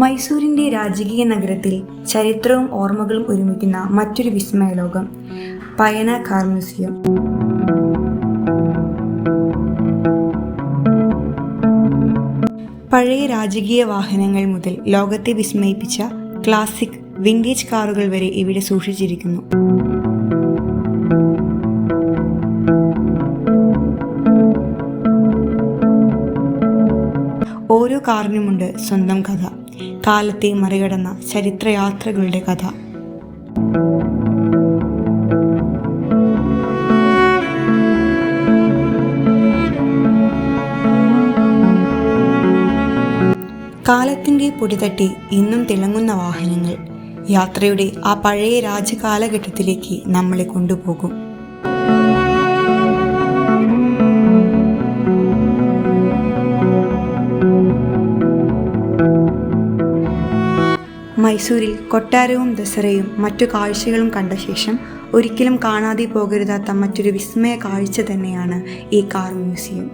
മൈസൂരിൻ്റെ രാജകീയ നഗരത്തിൽ ചരിത്രവും ഓർമ്മകളും ഒരുമിക്കുന്ന മറ്റൊരു വിസ്മയലോകം പയന കാർ മ്യൂസിയം. പഴയ രാജകീയ വാഹനങ്ങൾ മുതൽ ലോകത്തെ വിസ്മയിപ്പിച്ച ക്ലാസിക് വിൻറ്റേജ് കാറുകൾ വരെ ഇവിടെ സൂക്ഷിച്ചിരിക്കുന്നു. ഓരോ കാറിനുമുണ്ട് സ്വന്തം കഥ, കാലത്തെ മറികടന്ന ചരിത്രയാത്രകളുടെ കഥ. കാലത്തിൻ്റെ പൊടിതട്ടി ഇന്നും തിളങ്ങുന്ന വാഹനങ്ങൾ യാത്രയുടെ ആ പഴയ രാജകാലഘട്ടത്തിലേക്ക് നമ്മളെ കൊണ്ടുപോകും. മൈസൂരിൽ കൊട്ടാരവും ദസറയും മറ്റു കാഴ്ചകളും കണ്ട ശേഷം ഒരിക്കലും കാണാതെ പോകരുതാത്ത മറ്റൊരു വിസ്മയ കാഴ്ച തന്നെയാണ് ഈ കാർ മ്യൂസിയം.